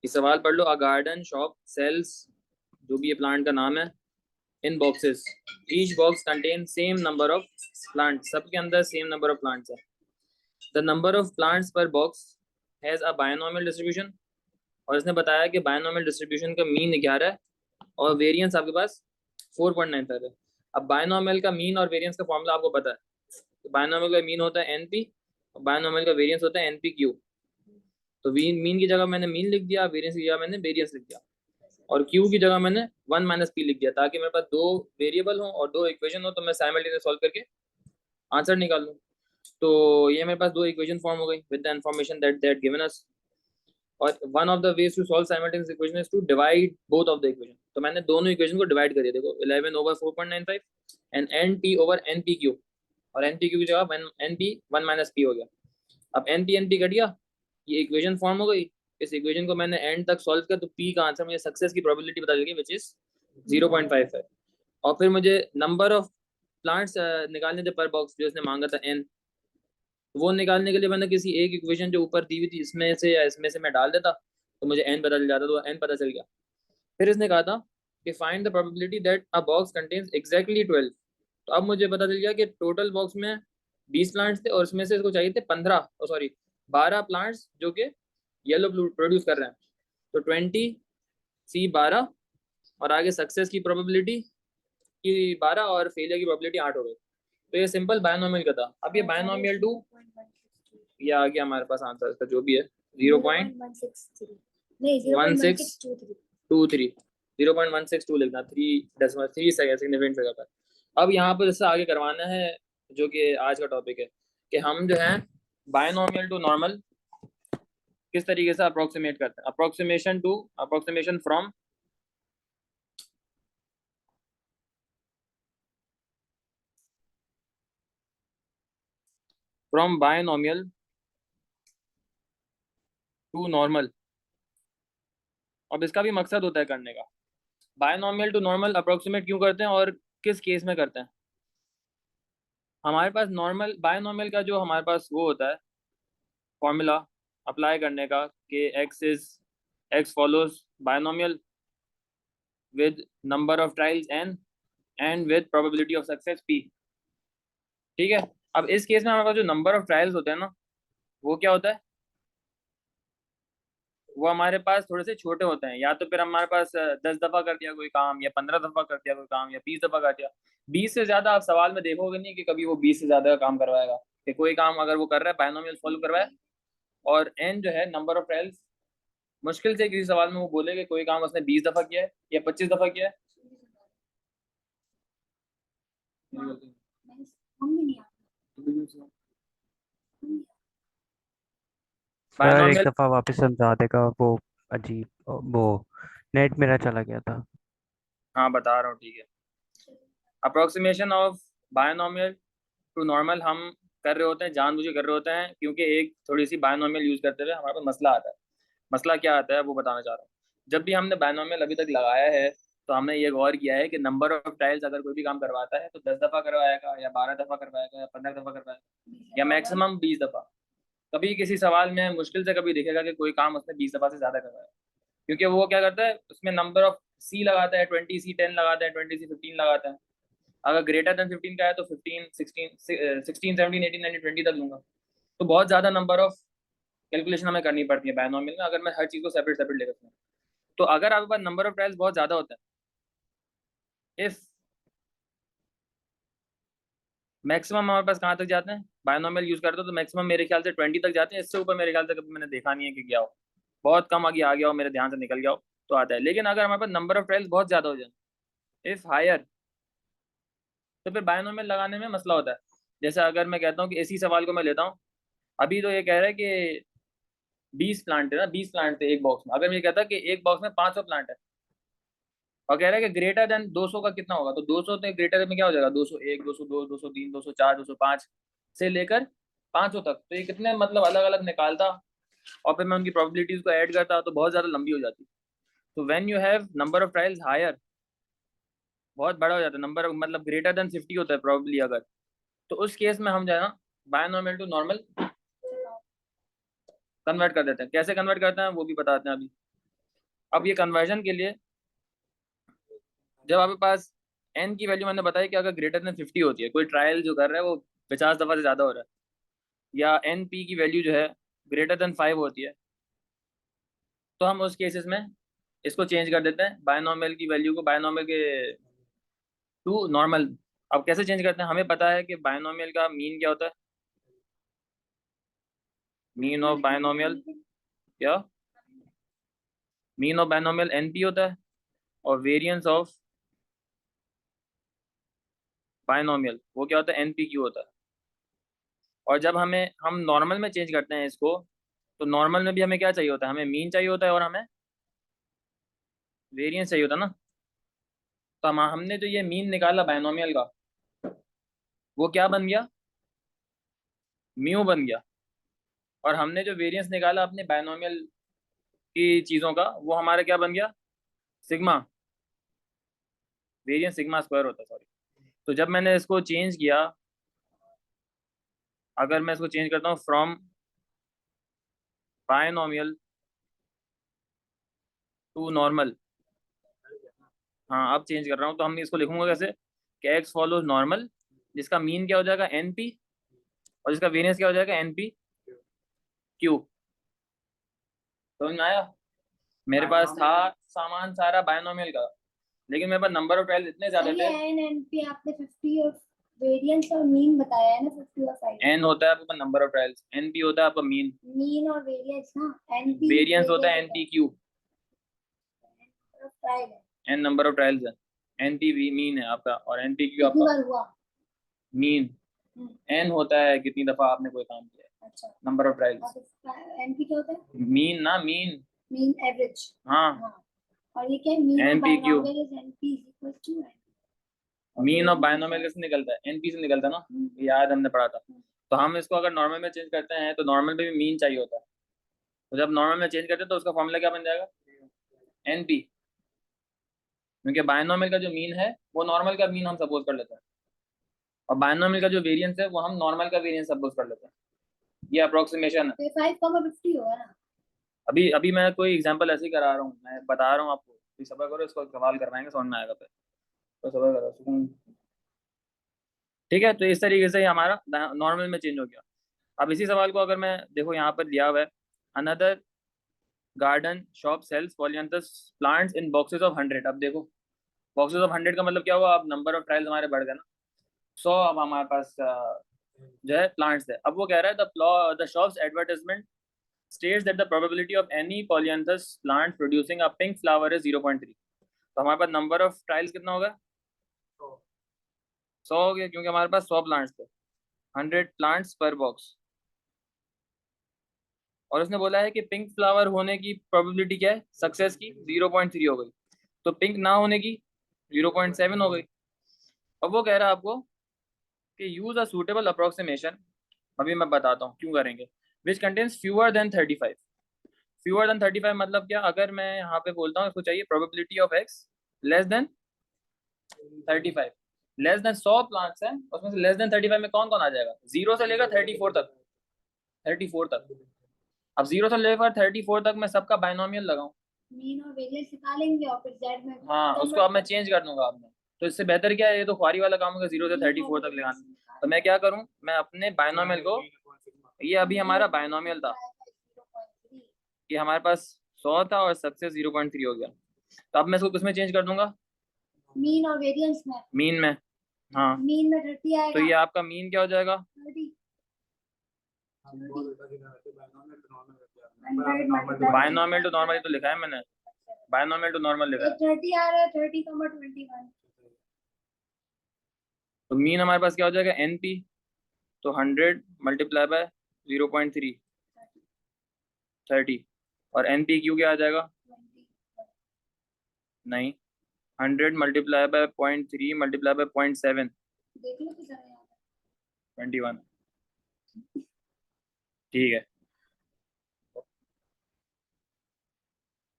ये सवाल पढ़ लो। अ गार्डन शॉप सेल्स, जो भी ये प्लांट का नाम है, in boxes, each box contain same number of plant, सबके अंदर सेम नंबर ऑफ प्लांट्स है। The number of plants per box has a binomial distribution, और इसने बताया कि बायनॉमियल डिस्ट्रीब्यूशन का मीन 11 है और वेरिएंस आपके पास 4.95 है। अब बायनॉमियल का मीन और वेरिएंस का फॉर्मूला आपको पता है। बायनॉमियल का मीन होता है एनपी और बायनॉमियल का वेरिएंस होता है एनपी क्यू। तो मीन की जगह मैंने मीन लिख दिया, वेरिएंस की जगह मैंने वेरिएंस लिख दिया, और क्यू की जगह मैंने 1 माइनस पी लिख दिया, ताकि मेरे पास दो वेरिएबल हो और दो इक्वेशन हो, तो मैं साइमल्टेनियस सॉल्व करके आंसर निकाल लूँ। तो ये मेरे पास दो इक्वेशन फॉर्म हो गई with the information that that given us. और one of the ways to solve simultaneous equation is to divide both of the equation. तो मैंने दोनों इक्वेशन को डिवाइड कर दिया। देखो 11 over 4.95 and n t over n p q, और n p q की जगह एन पी 1 माइनस पी हो गया। अब एन पी कट गया, ये इक्वेशन फॉर्म हो गई। इस इक्वेशन को मैंने एंड तक सॉल्व किया, तो पी का आंसर मुझे सक्सेस की प्रोबेबिलिटी बता देगी विच इज 0.5 है। और फिर मुझे नंबर ऑफ प्लांट्स निकालने थे पर बॉक्स, जो इसने मांगा था एन। वो निकालने के लिए मैंने किसी एक इक्वेशन जो ऊपर दी हुई थी इसमें से या इसमें से मैं डाल देता, तो मुझे एन पता चल जाता, तो एन पता चल गया। फिर इसने कहा था कि find the probability that a box contains exactly 12। तो अब मुझे पता चल गया कि टोटल बॉक्स में 20 प्लांट्स थे और उसमें से इसको चाहिए थे 15, सॉरी 12 प्लांट्स जो कि येलो प्रोड्यूस कर रहे हैं। तो 20 C 12, और आगे सक्सेस की प्रोबेबिलिटी की 12 और फेलियर की प्रोबेबिलिटी 8 हो गई। तो ये सिंपल बायनोमियल का था। अब ये बायनोमियल टू, ये आ गया हमारे पास आंसर इसका जो भी है 0.1623, 0.162 लिखना, 3 सिग्निफिकेंट जगह पर। अब यहाँ पर इससे आगे करवाना है जो कि आज का टॉपिक है, कि हम जो है बायनोमियल टू नॉर्मल किस तरीके से अप्रोक्सीमेट करते हैं। Approximation from binomial to normal. अब इसका भी मकसद होता है करने का। बायनोमियल टू नॉर्मल अप्रोक्सीमेट क्यों करते हैं और किस केस में करते हैं। हमारे पास नॉर्मल बायनोमियल का जो हमारे पास वो होता है फॉर्मूला अप्लाई करने का, कि x follows binomial with number of trials n and with probability of success p. ठीक है। अब इस केस में हमारे पास जो नंबर ऑफ ट्रायल्स होते हैं ना, वो क्या होता है, वो हमारे पास थोड़े से छोटे होते हैं। या तो फिर हमारे पास 10 दफा कर दिया कोई काम, या 15 दफा कर दिया कोई काम, या 20 दफा कर दिया। 20 से ज्यादा आप सवाल में देखोगे नहीं कि कभी वो 20 से ज्यादा का काम करवाएगा। कि कोई काम अगर वो कर रहा है बायनोमियल सॉल्व करवाए, और एन जो है नंबर ऑफ ट्रायल्स, मुश्किल से किसी सवाल में वो बोले कि कोई काम उसने 20 दफा किया है या 25 दफा किया है। सर एक बायनोमियल, दफ़ा वापस समझा देगा वो। अजीब वो नेट मेरा चला गया था। हाँ बता रहा हूँ, ठीक है। Approximation of binomial to normal हम कर रहे होते हैं, जानबूझ के कर रहे होते हैं, क्योंकि एक थोड़ी सी बायनोमियल यूज करते हुए हमारे पास मसला आता है। मसला क्या आता है वो बताना चाह रहा हूँ। जब भी हमने बायनोमियल अभी तक लगाया है, तो हमने ये गौर किया है कि नंबर ऑफ ट्रायल्स अगर कोई भी काम करवाता है तो 10 दफा करवाएगा या 12 दफा करवाएगा या 15 दफा करवाएगा या मैक्सिमम 20 दफा। कभी किसी सवाल में मुश्किल से कभी दिखेगा कि कोई काम उसने 20 दफा से ज्यादा करवाया। क्योंकि वो क्या करता है, उसमें नंबर ऑफ सी लगाता है, 20C 10 लगाता है, 20C 15 लगाता है। अगर ग्रेटर देन 15 का है तो 15, 16, 17, 18, 19, 20 तक लूंगा। तो बहुत ज्यादा नंबर ऑफ कैलकुलेशन हमें करनी पड़ती है बायनोमियल में, अगर मैं हर चीज को सेपरेट सेपरेट लेकर चलूं। तो अगर आपके पास नंबर ऑफ ट्रायल्स बहुत ज्यादा होता है, इफ मैक्सिमम हमारे पास कहाँ तक जाते हैं, बायनोमियल यूज करते हो तो मैक्सिमम मेरे ख्याल से 20 तक जाते हैं। इससे ऊपर मेरे ख्याल से कभी मैंने देखा नहीं है कि गया हो। बहुत कम आगे आ गया हो, मेरे ध्यान से निकल गया हो तो आता है। लेकिन अगर हमारे पास नंबर ऑफ ट्रायल्स बहुत ज्यादा हो जाए, इफ हायर, तो फिर बायनोमियल लगाने में मसला होता है। जैसे अगर मैं कहता हूँ कि इसी सवाल को मैं लेता हूँ, अभी तो ये कह रहा है कि 20 प्लांट है ना, 20 प्लांट थे एक बॉक्स में। अगर मैं कहता कि एक बॉक्स में 500 प्लांट है, और कह रहा है कि ग्रेटर देन 200 का कितना होगा, तो 200 तो ग्रेटर में क्या हो जाएगा, 201, 202, 203, 204, 205 से लेकर 500 तक। तो ये कितने मतलब अलग अलग निकालता, और फिर मैं उनकी प्रोबेबिलिटीज को ऐड करता, तो बहुत ज्यादा लंबी हो जाती। तो when you have number of trials higher, बहुत बड़ा हो जाता है नंबर, मतलब ग्रेटर देन 50 होता है प्रॉब्ली अगर, तो उस केस में हम जो है ना बायनॉर्मल टू नॉर्मल कन्वर्ट कर देते हैं। कैसे कन्वर्ट करते हैं वो भी बताते हैं अभी। अब ये कन्वर्जन के लिए जब आपके पास n की वैल्यू मैंने बताया कि अगर ग्रेटर देन 50 होती है, कोई ट्रायल जो कर रहा है वो 50 दफा से ज्यादा हो रहा है, या NP की वैल्यू जो है ग्रेटर देन 5 होती है, तो हम उस केसेस में इसको चेंज कर देते हैं, बायनॉमियल की वैल्यू को बायनॉमियल के टू नॉर्मल। अब कैसे चेंज करते हैं, हमें पता है कि बायनॉमियल का मीन क्या होता है, मीन ऑफ बायनॉमियल, क्या मीन ऑफ बायनॉमियल NP होता है, और वेरिएंस ऑफ बायनॉमियल वो क्या होता है, NPQ होता है। और जब हम नॉर्मल में चेंज करते हैं इसको, तो नॉर्मल में भी हमें क्या चाहिए होता है, हमें मीन चाहिए होता है और हमें वेरिएंस चाहिए होता है ना। तो हमने जो ये मीन निकाला बायनॉमियल का, वो क्या बन गया, म्यू बन गया। और हमने जो वेरिएंस निकाला अपने बायनॉमियल की चीज़ों का, वो हमारा क्या बन गया, सिग्मा। वेरिएंस सिग्मा स्क्वायर होता है, सॉरी। तो जब मैंने इसको चेंज किया, अगर मैं इसको चेंज करता हूँ फ्रॉम बायनॉमियल टू नॉर्मल, हाँ अब चेंज कर रहा हूँ, तो हम इसको लिखूंगा कैसे कि एक्स फॉलोज नॉर्मल, जिसका मीन क्या हो जाएगा NP, और जिसका वेरिएंस क्या हो जाएगा NPQ। समझ में आया। मेरे पास था सामान सारा बायनॉमियल का, लेकिन मेरे पास नंबर ऑफ ट्रायल्स इतने ज्यादा थे। एन एन पी आपने 50 और वेरिएंस और मीन बताया है ना, 50 और 5। N होता है आपका नंबर ऑफ ट्रायल्स, NP होता है आपका मीन, मीन और वेरिएंस ना, एनपी वेरिएंस होता है NPQ, ट्रायल है। N नंबर ऑफ ट्रायल्स है, NP मीन है आपका, और NPQ कितनी आपका बार हुआ? मीन। N होता है कितनी दफा आपने कोई काम किया है, अच्छा, नंबर ऑफ ट्रायल्स। एनपी क्या होता है? मीन ना, मीन, मीन एवरेज। हाँ। हाँ, और ये क्या है, mean of NPQ, binomial is n p is equal to mean of binomial कैसे निकलता है, NP से निकलता है ना, ये याद हमने पढ़ा था। तो हम इसको अगर नॉर्मल में चेंज करते हैं, तो नॉर्मल में भी मीन चाहिए होता है। तो जब नॉर्मल में चेंज करते हैं तो उसका फॉर्मूला क्या बन जाएगा, NP, क्योंकि बायनॉमियल का जो मीन है वो नॉर्मल का मीन हम सपोज कर लेते हैं, और बायनॉमियल का जो वेरिएंस है वो हम नॉर्मल का वेरिएंस सपोज कर लेते हैं। ये अप्रोक्सीमेशन है। 5,50 होगा ना। अभी अभी मैं कोई एग्जांपल ऐसे ही करा रहा हूँ, मैं बता रहा हूँ आपको, तो सब्र करो, इसको सवाल करवाएंगे समझ में आएगा फिर, तो सब्र करो सुकून। ठीक है, तो इस तरीके से ही हमारा नॉर्मल में चेंज हो गया। अब इसी सवाल को अगर मैं देखो यहाँ पर दिया हुआ है, another garden shop sells polyanthus plants in boxes of 100। अब देखो बॉक्सेस ऑफ 100 का मतलब क्या हुआ, अब नंबर ऑफ ट्रायल्स हमारे बढ़ गए ना, 100 अब हमारे पास जो है प्लांट्स है। अब वो कह रहा है the shops advertisement states that the probability of any polyanthus plant producing a pink flower is 0.3। तो हमारे पास नंबर ऑफ ट्रायल्स कितना होगा, 100 हो गया, क्योंकि हमारे पास 100 प्लांट्स थे, 100 प्लांट्स पर बॉक्स। और उसने बोला है कि पिंक फ्लावर होने की प्रोबेबिलिटी क्या है, सक्सेस की 0.3 हो गई, तो पिंक ना होने की 0.7 हो गई। अब वो कह रहा है आपको कि यूज अ सूटेबल अप्रोक्सीमेशन, अभी मैं बताता हूँ क्यों करेंगे, which contains fewer than 35। Fewer than 35 मतलब क्या, अगर मैं यहाँ पे बोलता हूँ इसको चाहिए probability of x less than 35, less than 100 plants हैं, उसमें से लेस देन 35 में कौन कौन आ जाएगा, 0 से लेकर 34 तक, 34 तक। अब 0 से लेकर 34 तक मैं सबका बायनॉमियल लगाऊं, मीन और वेरिएंस निकालेंगे और फिर जेड में हाँ उसको अब मैं चेंज कर दूंगा आपने, तो इससे बेहतर क्या है, ये तो ख्वारी वाला काम होगा 0 से 34 तक लगाना। तो मैं क्या करूँ, मैं अपने बायनॉमियल को, ये अभी हमारा बायनॉमियल था, ये हमारे पास 100 था और सक्सेस 0.3 हो गया, तो अब मैं इसको किसमें चेंज कर दूंगा, मीन और वेरिएंस में। मीन में, हाँ। मीन में 30 आएगा, तो ये आपका मीन क्या हो जाएगा, 30 बायनॉमियल टू नॉर्मल तो लिखा है मैंने, बायनॉमियल टू नॉर्मल लिखा है। 30 आ रहा है, 30,21। तो मीन हमारे पास क्या हो जाएगा NP, तो 100 मल्टीप्लाई बाय 0.3, 30, और NPQ क्या आ जाएगा, नहीं 100 मल्टीप्लाई बाय 0.3 मल्टीप्लाई बाय 0.7, देख लो कितना है 21। ठीक है,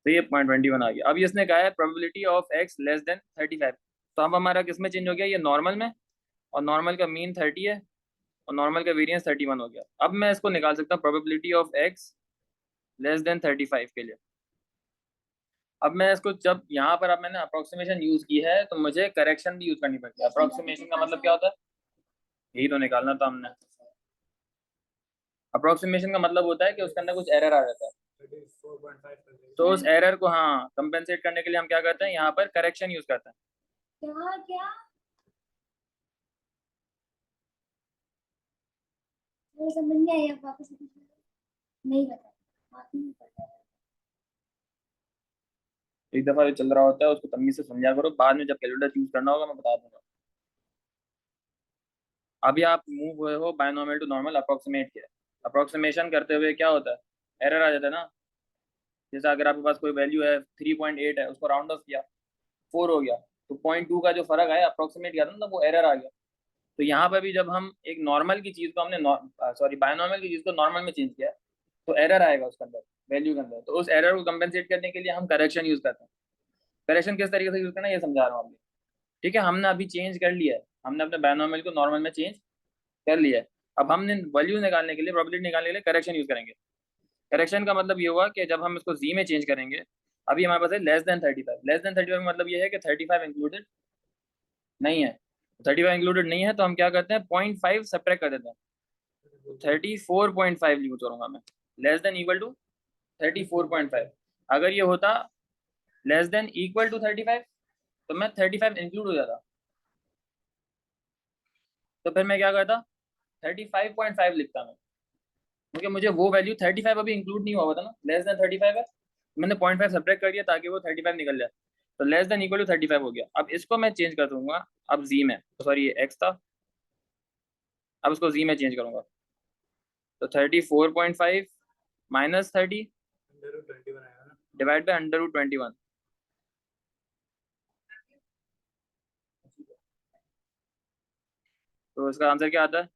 तो ये 0.21 आ गया। अब इसने कहा है probability of x less than 35, तो अब हमारा किस में चेंज हो गया, ये नॉर्मल में, और नॉर्मल का मीन 30 है और नॉर्मल का वेरिएंस 31 हो गया। अब मैं इसको निकाल सकता हूँ probability of x less than 35 के लिए। अब मैं इसको जब यहाँ पर अब मैंने अप्रोक्सीमेशन यूज की है तो मुझे करेक्शन भी यूज करनी पड़ती है। अप्रोक्सीमेशन का मतलब क्या होता है, यही तो निकालना था हमने। अप्रोक्सीमेशन का मतलब होता है कि उसके अंदर कुछ एरर आ जाता है, तो उस एरर को हाँ कंपेंसेट करने के लिए हम क्या करते हैं, यहाँ पर करेक्शन यूज करते हैं। क्या क्या मुझे समझ नहीं आया, वापस से पूछिए। नहीं पता, आप ही पता है। एक दफा जो चल रहा होता है उसको तमीज से समझा करो, बाद में जब कैलकुलेटर यूज करना होगा मैं बता दूंगा। अभी आप मूव हुए हो बायनॉमियल टू नॉर्मल अप्रोक्सीमेट किया, अप्रोक्सीमेशन करते हुए क्या होता है, एरर आ जाता है ना। जैसे अगर आपके पास कोई वैल्यू है 3.8 है, उसको राउंड ऑफ किया 4 हो गया, तो 0.2 का जो फर्क आया अप्रोक्सीमेट किया था ना, वो एरर आ गया। तो यहाँ पर भी जब हम एक नॉर्मल की चीज को हमने सॉरी बायनॉर्मल की चीज को नॉर्मल में चेंज किया, तो एरर आएगा उसके अंदर, वैल्यू के अंदर। तो उस एरर को कंपेंसेट करने के लिए हम करेक्शन यूज करते हैं। करेक्शन किस तरीके से यूज करना है ये समझा रहा हूँ अभी। ठीक है, हमने अभी चेंज कर लिया है, हमने अपने बायनॉर्मल को नॉर्मल में चेंज कर लिया है। अब हमने वैल्यू निकालने के लिए, प्रोबेबिलिटी निकालने के लिए करेक्शन यूज करेंगे। करेक्शन का मतलब ये हुआ कि जब हम इसको जी में चेंज करेंगे, अभी हमारे पास है लेस देन 35, लेस देन 35 मतलब ये है कि 35 इंक्लूडेड नहीं है। 35 इंक्लूडेड नहीं है तो हम क्या करते हैं, 0.5 सब्ट्रैक्ट कर देते हैं। 34.5 यूज करूंगा मैं, लेस देन इक्वल टू 34.5। अगर ये होता लेस देन इक्वल टू 35 तो मैं 35 इंक्लूड हो जाता, तो फिर मैं क्या करता, 35.5 लिखता मैं, क्योंकि मुझे वो वैल्यू 35 अभी इंक्लूड नहीं हुआ था ना, लेस देन 35 है, मैंने 0.5 सब्ट्रैक्ट कर दिया ताकि वो 35 निकल जाए। तो लेस देन इक्वल टू 35 हो गया। अब इसको मैं चेंज कर दूंगा, अब जी में, सॉरी ये एक्स था, अब इसको जी में चेंज करूंगा। तो 34.5 minus 30 divide by under root 21। तो इसका आंसर क्या आता है,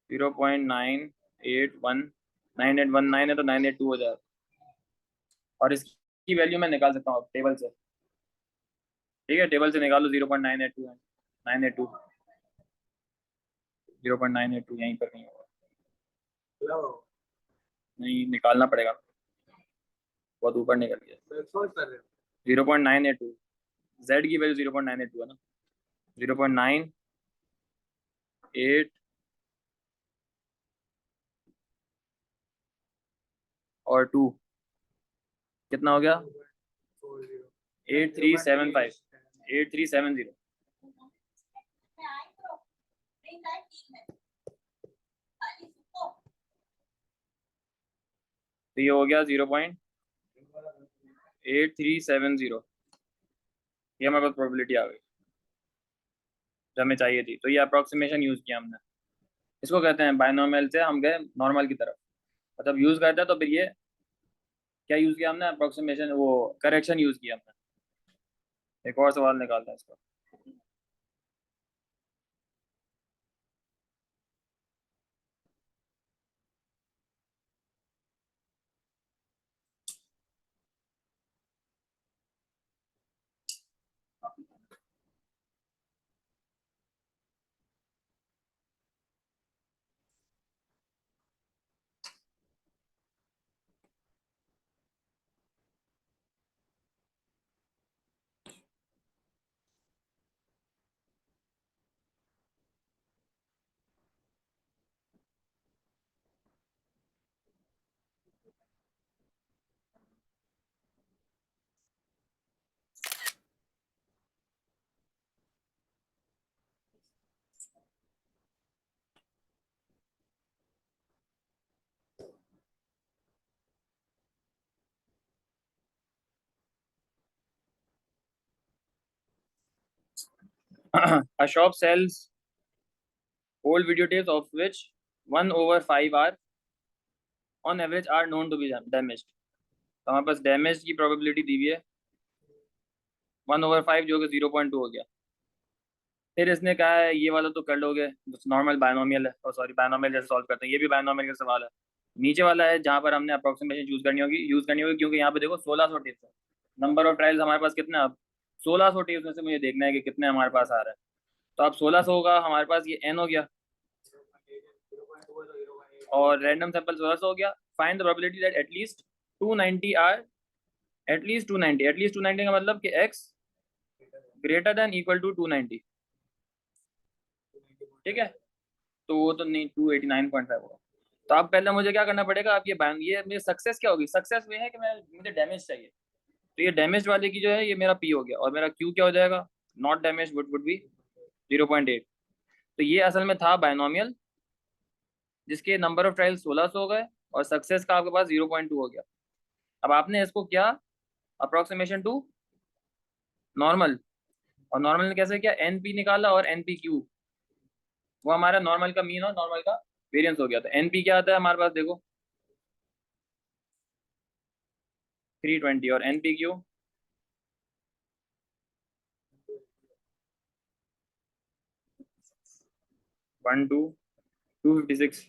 0.9819 है, तो 982 हो जाए। और इसकी वैल्यू मैं निकाल सकता हूँ टेबल से। ठीक है, टेबल से निकालो 0.982 है, 982, 0.982 यहीं पर कहीं होगा, नहीं निकालना पड़ेगा, बहुत ऊपर निकल गया। 0.982, जेड की वैल्यू 0.982 है ना, 0.98 और 2 कितना हो गया, 8375, 8370। तो ये हो गया 0.8370, ये हमारे पास प्रोबेबिलिटी आ गई जो हमें चाहिए थी। तो ये अप्रोक्सीमेशन यूज किया हमने, इसको कहते हैं बायनॉमियल से हम गए नॉर्मल की तरफ। मतलब यूज करते हैं तो फिर ये क्या यूज किया हमने, अप्रोक्सीमेशन, वो करेक्शन यूज किया हमने। एक और सवाल निकालते हैं इसका। A shop sells old videotapes of which 1/5 are on average are known to be damaged। तो हमारे पास डैमेज की प्रोबेबिलिटी दी हुई है 1/5 जो कि 0.2 हो गया। फिर इसने कहा है ये वाला तो कर लोगे, नॉर्मल बायनोमियल है, और सॉरी बायनोमियल जैसे सॉल्व करते हैं, ये भी बायनोमियल का सवाल है। नीचे वाला है जहाँ पर हमने अप्रोक्सीमेशन यूज करनी होगी, क्योंकि यहाँ पे देखो 1600 टिप्स है, नंबर ऑफ ट्रायल्स हमारे पास कितना है अब, 1600 टिप्स में से मुझे देखना है कि कितने हमारे पास आ रहा है। तो अब 1600 होगा हमारे पास, ये n हो गया, और रैंडम सैंपल 1600 हो गया। Find the probability that at least 290 are at least 290 का मतलब कि x greater than equal to 290। ठीक है, तो वो तो नहीं 289.5 होगा। तो अब पहले मुझे क्या करना पड़ेगा, आप ये मेरी सक्सेस क्या होगी, सक्सेस ये है कि मुझे डैमेज चाहिए। तो ये डैमेज वाले की जो है ये मेरा पी हो गया, और मेरा क्यू क्या हो जाएगा, नॉट डैमेज वुड बी 0.8। तो ये असल में था बायनोमियल जिसके नंबर ऑफ ट्रायल्स 1600 हो गए और सक्सेस का आपके पास 0.2 हो गया। अब आपने इसको क्या अप्रोक्सीमेशन टू नॉर्मल, और नॉर्मल ने कैसे किया, एन पी निकाला और एन पी क्यू, वो हमारा नॉर्मल का मीन और नॉर्मल का वेरिएंस हो गया। तो एन पी क्या आता है हमारे पास, देखो 320 और एन पी क्यू 256।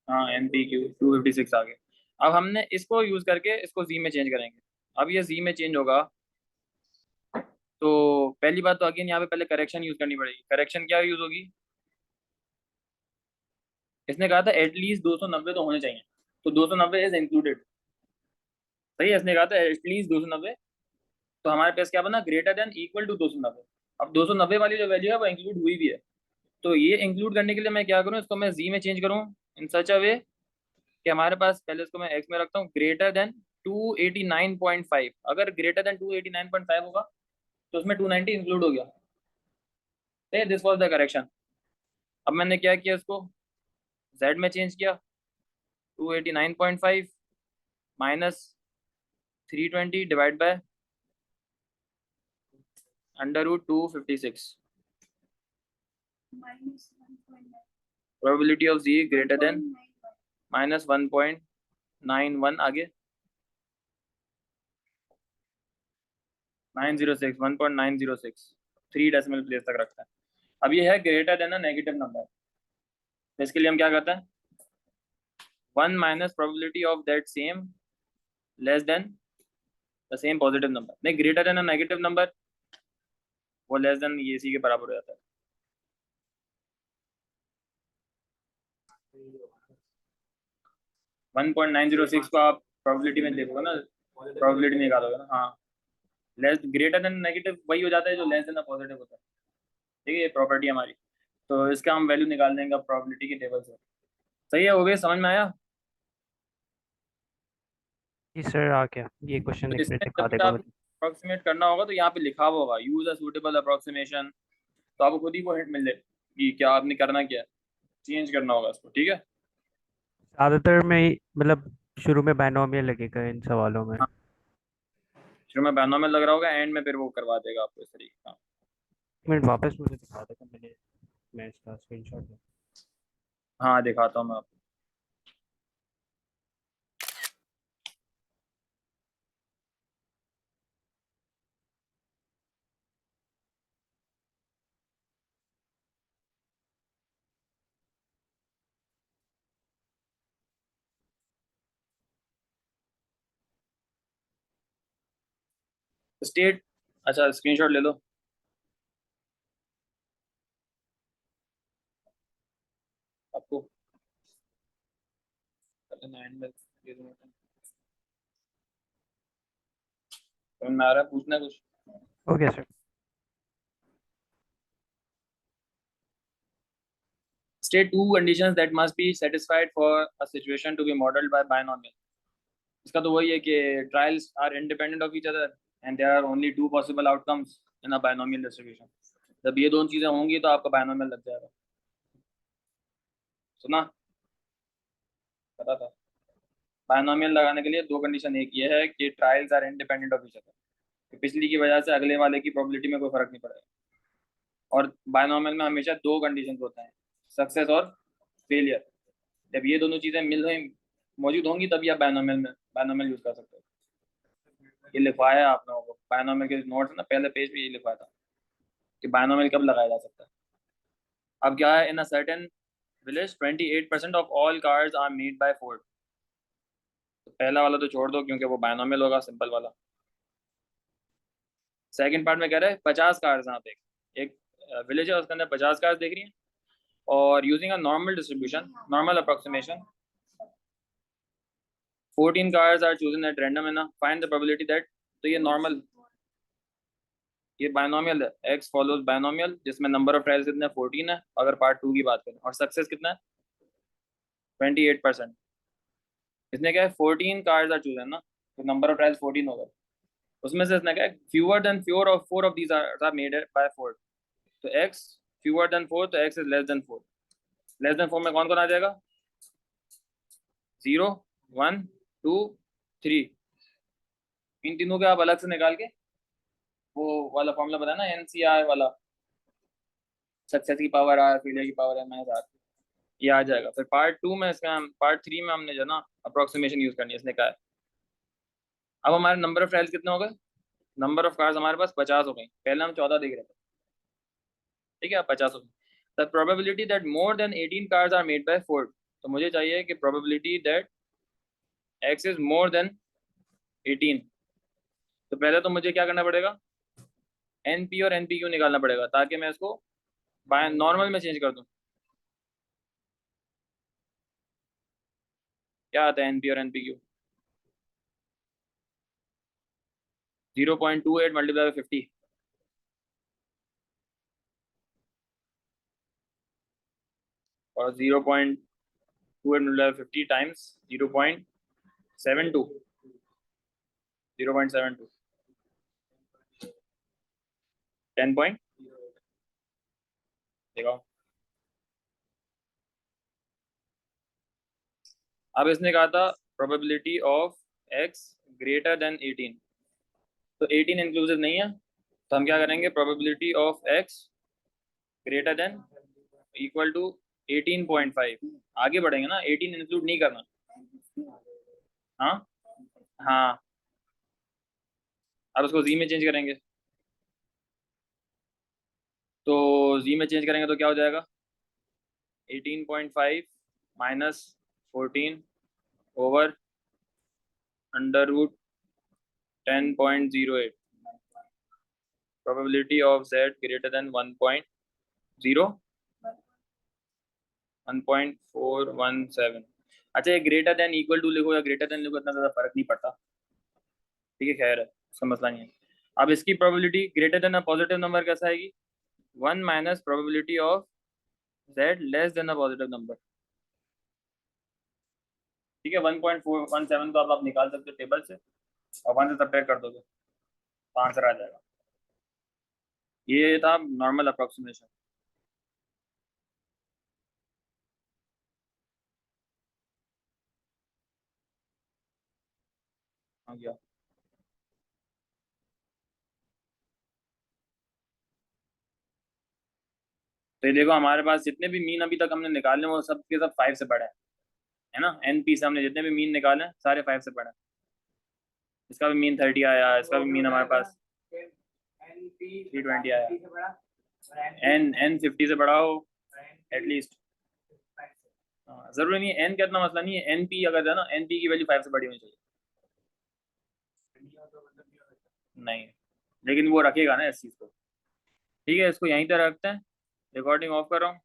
हाँ एन पी क्यू 256 आ गए। अब हमने इसको यूज करके इसको जी में चेंज करेंगे। अब ये जी में चेंज होगा तो पहली बात तो अगेन यहाँ पे पहले करेक्शन यूज करनी पड़ेगी। करेक्शन क्या यूज होगी, इसने कहा था एटलीस्ट 290 तो होने चाहिए, तो 290 इज इंक्लूडेड। सही है, इसने कहा था एटलीस्ट 290, तो हमारे पास क्या बना, ग्रेटर देन इक्वल टू 290। अब 290 वाली जो वैल्यू है वो इंक्लूड हुई भी है, तो ये इंक्लूड करने के लिए मैं क्या करूँ, इसको मैं जी में चेंज करूँ इन सच अ वे कि हमारे पास पहले इसको मैं एक्स में रखता हूँ ग्रेटर देन 289.5। अगर ग्रेटर देन 289.5 होगा तो उसमें 290 इंक्लूड हो गया। This was the correction. अब मैंने क्या किया, इसको जेड में चेंज किया, 289.5 minus 320 divide by under root 256। minus 1.9 probability of z greater than 1.91 minus 1.91 आगे 906 1.906 3 डेसिमल प्लेस तक रखता है। अब ये है greater than a negative number, तो इसके लिए हम क्या करते हैं, 1 minus probability of that same less than the same positive number. नहीं, greater than a negative number वो लेस देन ये इसी के बराबर हो जाता है। One point nine zero six को आप प्रोबेबिलिटी में देखोगे ना, प्रोबेबिलिटी निकालोगे ना, हाँ लेस ग्रेटर देन नेगेटिव वही हो जाता है जो लेस देन पॉजिटिव होता है। ठीक है, ये प्रॉपर्टी हमारी, तो इसका हम वैल्यू निकाल देंगे प्रोबेबिलिटी के टेबल से। सही है, हो गया, समझ में आया। जी सर आ गया, ये क्वेश्चन तो एक मिनट इसमें जब दिखा भी देगा आप मुझे। अप्रोक्सीमेट करना होगा तो यहाँ पे लिखा हुआ होगा यूज अ सूटेबल अप्रोक्सीमेशन, तो आपको खुद ही वो हिंट मिल जाएगी कि क्या आपने करना क्या है, चेंज करना होगा इसको। ठीक है, ज़्यादातर में मतलब शुरू में बायनोमियल लगेगा इन सवालों में। हाँ शुरू में बायनोमियल लग रहा होगा, एंड में फिर वो करवा देगा आपको इस तरीके का। एक मिनट वापस मुझे दिखा देगा, मैं इसका स्क्रीनशॉट लूँ। हाँ दिखाता हूँ मैं आपको। स्टेट, अच्छा स्क्रीनशॉट ले लो आपको, 9 में समझ में आ रहा है, पूछना है कुछ। Okay sir. State two conditions that must be satisfied for a situation to be modeled by binomial। इसका तो वही है कि trials are independent of each other and there are only two possible outcomes in a binomial distribution। जब ये दोनों चीजें होंगी तो आपका binomial लग जाएगा। सुना, पता था। binomial लगाने के लिए दो कंडीशन, एक ये है कि trials are independent of each other, कि पिछली की वजह से अगले वाले की प्रोबेबिलिटी में कोई फर्क नहीं पड़ेगा। और बायनॉमियल में हमेशा दो कंडीशन होते हैं, सक्सेस और फेलियर। जब ये दोनों चीजें मौजूद होंगी तभी आप बायनॉमियल यूज कर सकते हो। ये लिखवाया है आप लोगों को बायनॉमियल के नोट्स ना, पहले पेज पे ये लिखवाया था कि बायनॉमियल कब लगाया जा सकता है। अब क्या है, in a certain village 28% of all cars are made by Ford. तो पहला वाला तो छोड़ दो क्योंकि वो बायनॉमियल होगा, सिंपल वाला। सेकंड पार्ट में कह रहे हैं 50 कार्स, यहाँ पे एक विलेज है उसके अंदर 50 कार्स देख रही हैं, और using a normal distribution, normal approximation, 14 cars are chosen at random है ना, find the probability that, तो ये नॉर्मल, ये बायनोमियल है, x follows बायनोमियल जिसमें नंबर ऑफ ट्रायल्स कितने 14 है अगर पार्ट 2 की बात करें, और सक्सेस कितना है 28%। इसने क्या है 14 कार्स आर चूजन ना, तो नंबर ऑफ ट्रायल्स 14 होगा, उसमें से इसने क्या है fewer than four of these are made by 4, तो x फ्यूअर देन 4, तो x is less than 4, less than 4 में कौन कौन आ जाएगा 0 1 2 3, इन तीनों के आप अलग से निकाल के वो वाला फॉर्मूला बताया ना NCR वाला, सक्सेस की पावर आर, फेलियर की पावर एम आर, ये आ जाएगा। फिर पार्ट 2 में इसका, पार्ट 3 में हमने जो ना अप्रोक्सीमेशन यूज करनी है, इसने कहा है। अब हमारे नंबर ऑफ ट्रायल्स कितने हो गए, नंबर ऑफ कार्स हमारे पास 50 हो गई, पहले हम 14 देख रहे थे, ठीक है 50 हो गई। The probability that more than 18 cars are made by Ford, तो मुझे चाहिए कि probability that x is more than 18, तो पहले तो मुझे क्या करना पड़ेगा NP और NPQ निकालना पड़ेगा, ताकि मैं इसको बाय नॉर्मल में चेंज कर दूं। क्या आता है NP और NPQ, 0.28 मल्टीप्लाई बाय 50, और 0.28 मल्टीप्लाई 50 टाइम्स 0.72, 0.72 10 पॉइंट, देखो अब इसने कहा था probability of x greater then 18, तो 18 इंक्लूसिव नहीं है, तो हम क्या करेंगे probability of x greater than equal to 18.5, आगे बढ़ेंगे ना, 18 इंक्लूड नहीं करना। हाँ हाँ, अब उसको z में चेंज करेंगे, तो z में चेंज करेंगे तो क्या हो जाएगा 18.5 minus 14 over under root 10.08, probability of z greater than 1.417। अच्छा, ये ग्रेटर देन इक्वल टू लिखो या ग्रेटर देन लिखो, इतना ज़्यादा फर्क नहीं पड़ता, ठीक है, खैर है, उसका मसला नहीं है। अब इसकी probability greater than a positive number कैसा आएगी 1 minus probability of z less than a positive number, ठीक है। 1.417 तो अब आप निकाल सकते हो टेबल से, और 1 से सब्ट्रैक्ट कर दोगे तो आंसर आ जाएगा। ये था नॉर्मल अप्रोक्सीमेशन। आ गया, तो ये देखो हमारे पास जितने भी मीन अभी तक हमने निकाले वो सब के सब 5 से बड़े हैं, है ना। NP से हमने जितने भी मीन निकाले हैं सारे 5 से बड़े हैं, इसका भी मीन 30 आया, इसका भी मीन हमारे पास 320 आया, N 50 से बड़ा हो एटलीस्ट, जरूरी नहीं है N का, इतना मसला नहीं है, NP अगर है ना NP की वैल्यू 5 से बड़ी होनी चाहिए, नहीं लेकिन वो रखेगा ना इस चीज़ को, ठीक है। इसको यहीं तक रखते हैं, रिकॉर्डिंग ऑफ कर रहा हूँ।